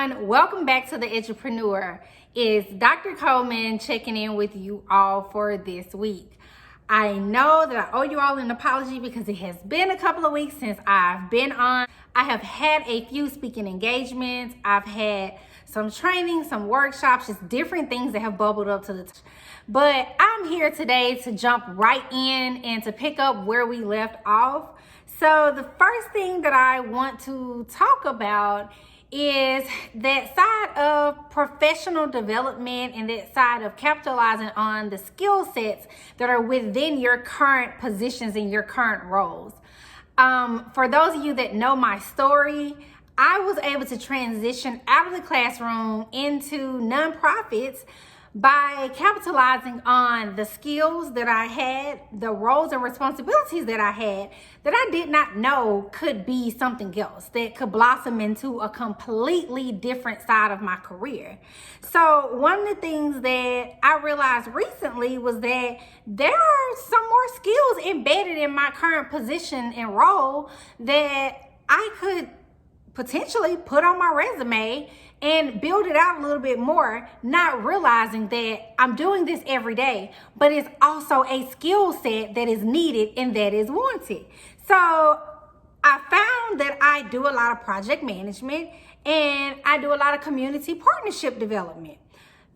everyone, welcome back to the Edupreneur. It's Dr. Coleman checking in with you all for this week. I know that I owe you all an apology because it has been a couple of weeks since I've been on. I have had a few speaking engagements. I've had some training, some workshops, just different things that have bubbled up to the top. But I'm here today to jump right in and to pick up where we left off. So the first thing that I want to talk about is that side of professional development and that side of capitalizing on the skill sets that are within your current positions and your current roles. For those of you that know my story, I was able to transition out of the classroom into nonprofits by capitalizing on the skills that I had, the roles and responsibilities that I had, that I did not know could be something else, that could blossom into a completely different side of my career. So one of the things that I realized recently was that there are some more skills embedded in my current position and role that I could potentially put on my resume and build it out a little bit more, not realizing that I'm doing this every day, but it's also a skill set that is needed and that is wanted. So I found that I do a lot of project management and I do a lot of community partnership development.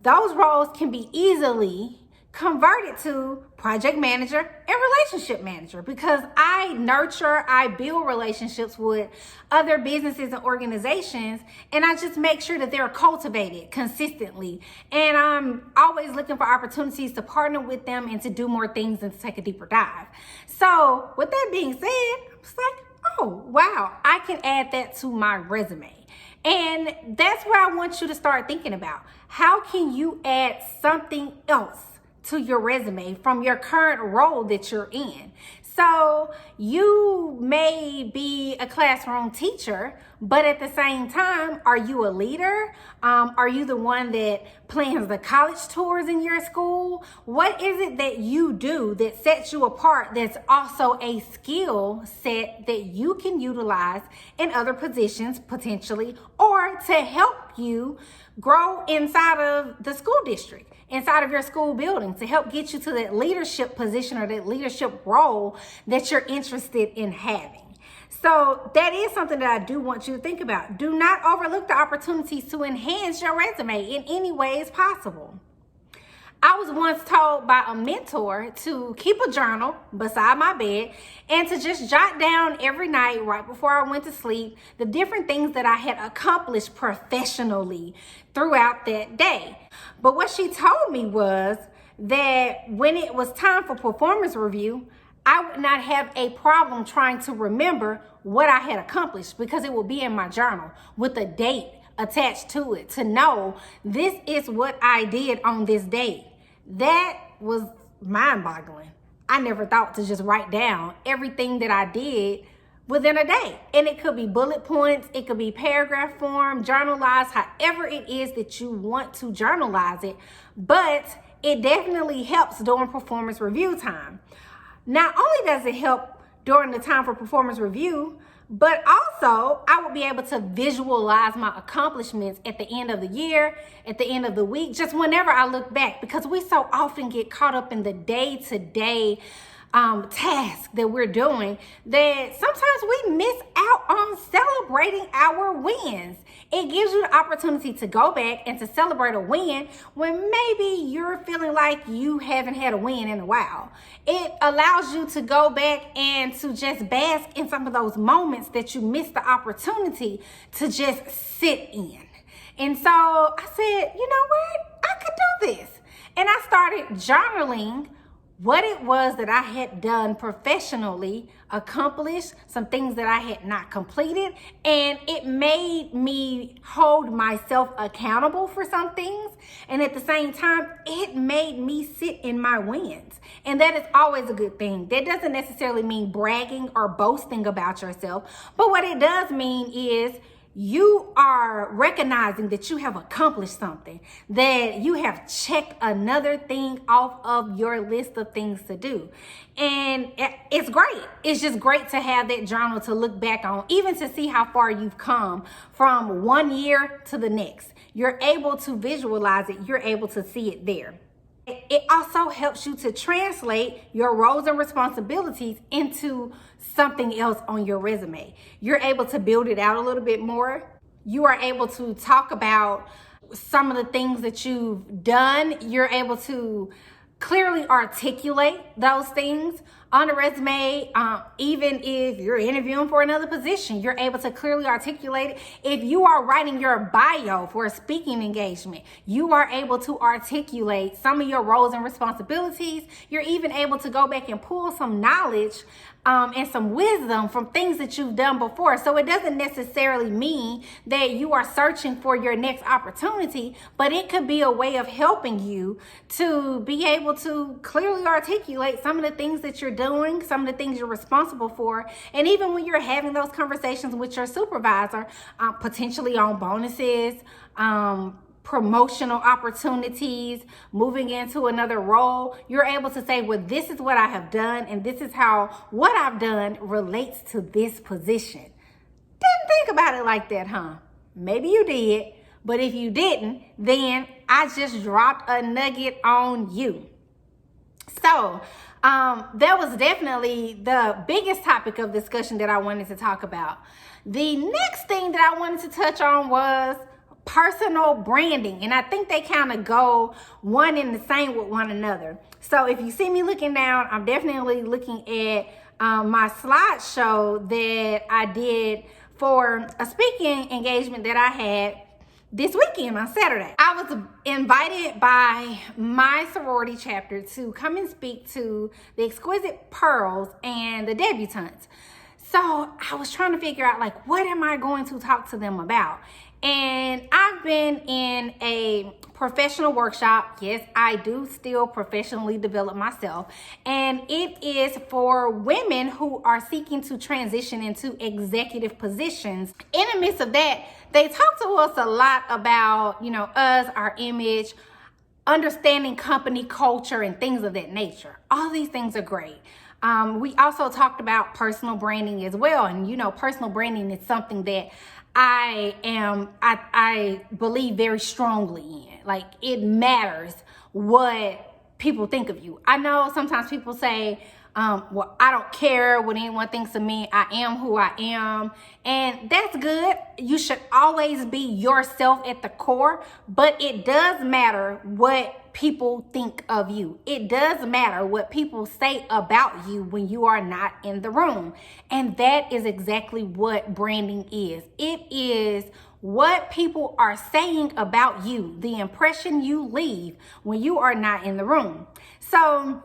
Those roles can be easily converted to project manager and relationship manager because I nurture, I build relationships with other businesses and organizations, and I just make sure that they're cultivated consistently. And I'm always looking for opportunities to partner with them and to do more things and to take a deeper dive. So with that being said, I was like, oh, wow, I can add that to my resume. And that's where I want you to start thinking about. How can you add something else to your resume from your current role that you're in? So you may be a classroom teacher, but at the same time, are you a leader? Are you the one that plans the college tours in your school? What is it that you do that sets you apart that's also a skill set that you can utilize in other positions potentially, or to help you grow inside of the school district, inside of your school building, to help get you to that leadership position or that leadership role that you're interested in having? So that is something that I do want you to think about. Do not overlook the opportunities to enhance your resume in any ways possible. I was once told by a mentor to keep a journal beside my bed and to just jot down every night right before I went to sleep the different things that I had accomplished professionally throughout that day. But what she told me was that when it was time for performance review, I would not have a problem trying to remember what I had accomplished because it would be in my journal with a date attached to it to know this is what I did on this date. That was mind-boggling. I never thought to just write down everything that I did within a day. And it could be bullet points, it could be paragraph form, journalized, however it is that you want to journalize it. But it definitely helps during performance review time. Not only does it help during the time for performance review, but also I will be able to visualize my accomplishments at the end of the year, at the end of the week, just whenever I look back, because we so often get caught up in the day-to-day task that we're doing that sometimes we miss out on celebrating our wins. It gives you the opportunity to go back and to celebrate a win when maybe you're feeling like you haven't had a win in a while. It allows you to go back and to just bask in some of those moments that you missed the opportunity to just sit in. And so I said, you know what? I could do this. And I started journaling what it was that I had done professionally, accomplished, some things that I had not completed, and it made me hold myself accountable for some things, and at the same time, it made me sit in my wins, and that is always a good thing. That doesn't necessarily mean bragging or boasting about yourself, but what it does mean is you are recognizing that you have accomplished something, that you have checked another thing off of your list of things to do. And it it's great. It's just great to have that journal to look back on, even to see how far you've come from one year to the next. You're able to visualize it. You're able to see it there. It also helps you to translate your roles and responsibilities into something else on your resume. You're able to build it out a little bit more. You are able to talk about some of the things that you've done. You're able to clearly articulate those things on a resume. Even if you're interviewing for another position, you're able to clearly articulate it. If you are writing your bio for a speaking engagement, you are able to articulate some of your roles and responsibilities. You're even able to go back and pull some knowledge and some wisdom from things that you've done before. So it doesn't necessarily mean that you are searching for your next opportunity, but it could be a way of helping you to be able to clearly articulate some of the things that you're doing, some of the things you're responsible for. And even when you're having those conversations with your supervisor, potentially on bonuses, promotional opportunities, moving into another role, you're able to say, well, this is what I have done, and this is how what I've done relates to this position. Didn't think about it like that, huh? Maybe you did, but if you didn't, then I just dropped a nugget on you. So that was definitely the biggest topic of discussion that I wanted to talk about. The next thing that I wanted to touch on was personal branding, and I think they kind of go one and the same with one another. So if you see me looking down, I'm definitely looking at my slideshow that I did for a speaking engagement that I had this weekend on Saturday. I was invited by my sorority chapter to come and speak to the Exquisite Pearls and the debutantes. So I was trying to figure out, like, what am I going to talk to them about? And I've been in a professional workshop. Yes, I do still professionally develop myself. And it is for women who are seeking to transition into executive positions. In the midst of that, they talk to us a lot about, us, our image, understanding company culture, and things of that nature. All these things are great. We also talked about personal branding as well. And, personal branding is something that I believe very strongly in. Like, it matters what people think of you. I know sometimes people say, well, I don't care what anyone thinks of me. I am who I am. And that's good. You should always be yourself at the core, but it does matter what people think of you. It does matter what people say about you when you are not in the room. And that is exactly what branding is. It is what people are saying about you, the impression you leave when you are not in the room. So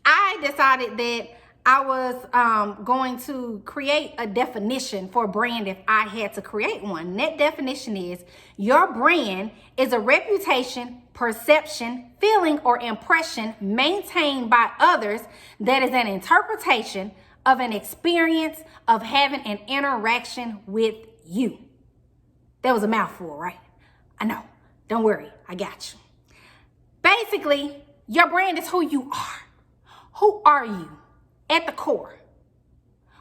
I decided that I was going to create a definition for brand if I had to create one. And that definition is: your brand is a reputation, perception, feeling, or impression maintained by others that is an interpretation of an experience of having an interaction with you. That was a mouthful, right? I know. Don't worry. I got you. Basically, your brand is who you are. Who are you at the core?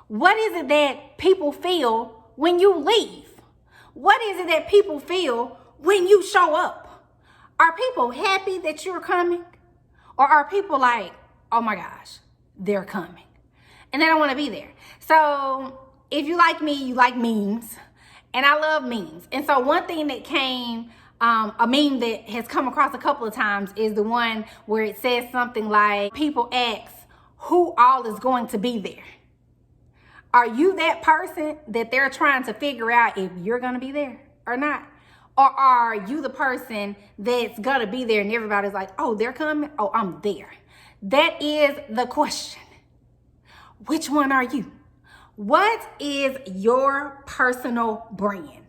What is it that people feel when you leave? What is it that people feel when you show up? Are people happy that you're coming? Or are people like, oh my gosh, they're coming, and they don't want to be there? So if you like me, you like memes, and I love memes. And so one thing that came, a meme that has come across a couple of times, is the one where it says something like, people ask who all is going to be there. Are you that person that they're trying to figure out if you're going to be there or not? Or are you the person that's going to be there and everybody's like, oh, they're coming? Oh, I'm there. That is the question. Which one are you? What is your personal brand?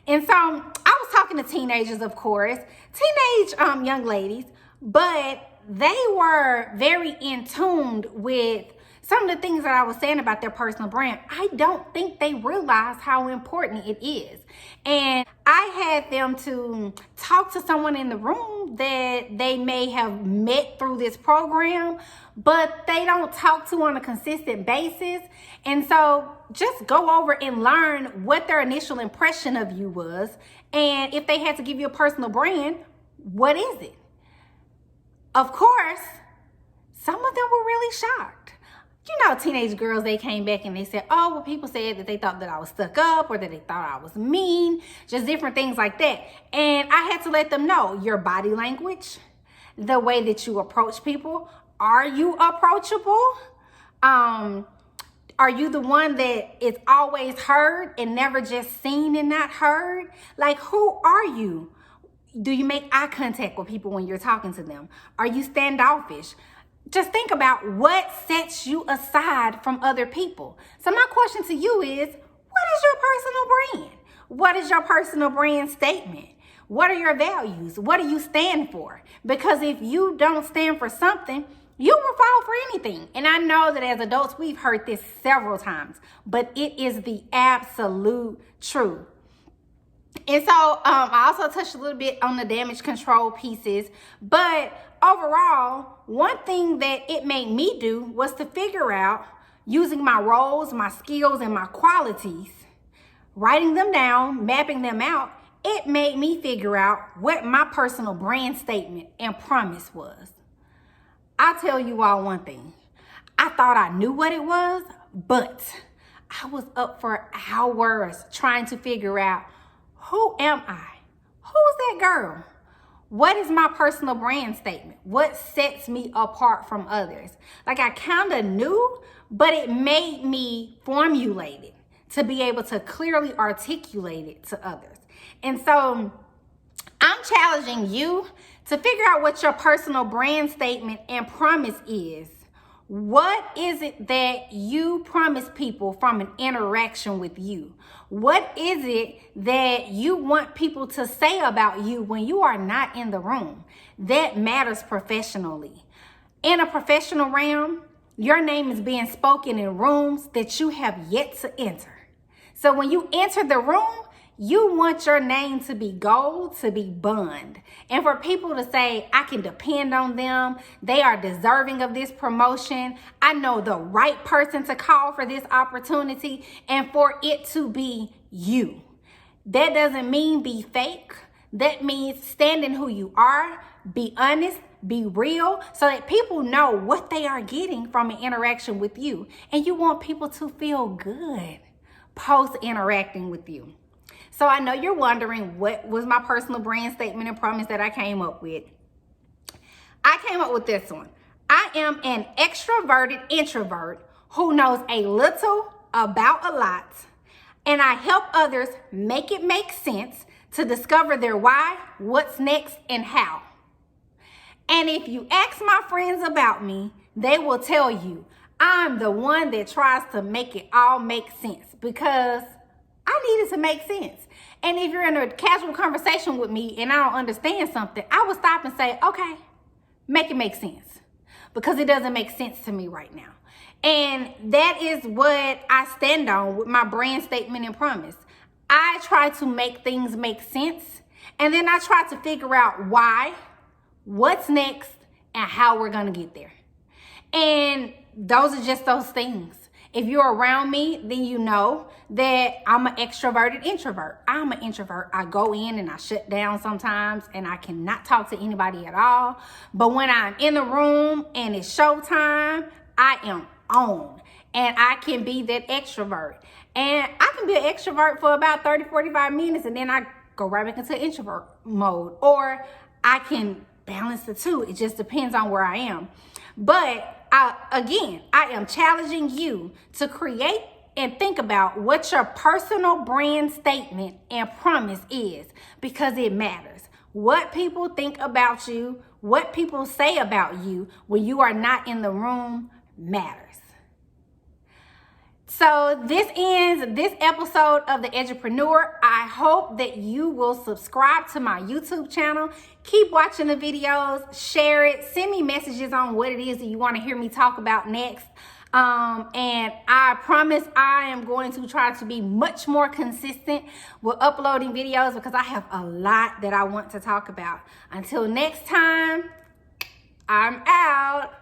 And so I was talking to teenagers, of course, teenage young ladies, but they were very in tune with some of the things that I was saying about their personal brand, I don't think they realize how important it is. And I had them to talk to someone in the room that they may have met through this program, but they don't talk to on a consistent basis. And so just go over and learn what their initial impression of you was. And if they had to give you a personal brand, what is it? Of course, some of them were really shocked. You know, teenage girls, they came back and they said, oh, well, people said that they thought that I was stuck up or that they thought I was mean, just different things like that. And I had to let them know your body language, the way that you approach people. Are you approachable? Are you the one that is always heard and never just seen and not heard? Like, who are you? Do you make eye contact with people when you're talking to them? Are you standoffish? Just think about what sets you aside from other people. So my question to you is, what is your personal brand? What is your personal brand statement? What are your values? What do you stand for? Because if you don't stand for something, you will fall for anything. And I know that as adults, we've heard this several times, but it is the absolute truth. And so I also touched a little bit on the damage control pieces, but overall, one thing that it made me do was to figure out, using my roles, my skills, and my qualities, writing them down, mapping them out, it made me figure out what my personal brand statement and promise was. I'll tell you all one thing. I thought I knew what it was, but I was up for hours trying to figure out, who am I? Who's that girl? What is my personal brand statement? What sets me apart from others? Like, I kind of knew, but it made me formulate it to be able to clearly articulate it to others. And so I'm challenging you to figure out what your personal brand statement and promise is. What is it that you promise people from an interaction with you? What is it that you want people to say about you when you are not in the room? That matters professionally. In a professional realm, your name is being spoken in rooms that you have yet to enter. So when you enter the room, you want your name to be gold, to be bond. And for people to say, I can depend on them. They are deserving of this promotion. I know the right person to call for this opportunity, and for it to be you. That doesn't mean be fake. That means stand in who you are, be honest, be real, so that people know what they are getting from an interaction with you. And you want people to feel good post interacting with you. So I know you're wondering, what was my personal brand statement and promise that I came up with? I came up with this one. I am an extroverted introvert who knows a little about a lot, and I help others make it make sense to discover their why, what's next, and how. And if you ask my friends about me, they will tell you I'm the one that tries to make it all make sense, because I need it to make sense. And if you're in a casual conversation with me and I don't understand something, I will stop and say, okay, make it make sense, because it doesn't make sense to me right now. And that is what I stand on with my brand statement and promise. I try to make things make sense, and then I try to figure out why, what's next, and how we're going to get there. And those are just those things. If you're around me, then you know that I'm an extroverted introvert. I'm an introvert. I go in and I shut down sometimes, and I cannot talk to anybody at all. But when I'm in the room and it's showtime, I am on. And I can be that extrovert. And I can be an extrovert for about 30, 45 minutes, and then I go right back into introvert mode. Or I can balance the two. It just depends on where I am. But I am challenging you to create and think about what your personal brand statement and promise is, because it matters. What people think about you, what people say about you when you are not in the room matters. So this ends this episode of The Edupreneur. I hope that you will subscribe to my YouTube channel. Keep watching the videos, share it, send me messages on what it is that you want to hear me talk about next. And I promise I am going to try to be much more consistent with uploading videos because I have a lot that I want to talk about. Until next time, I'm out.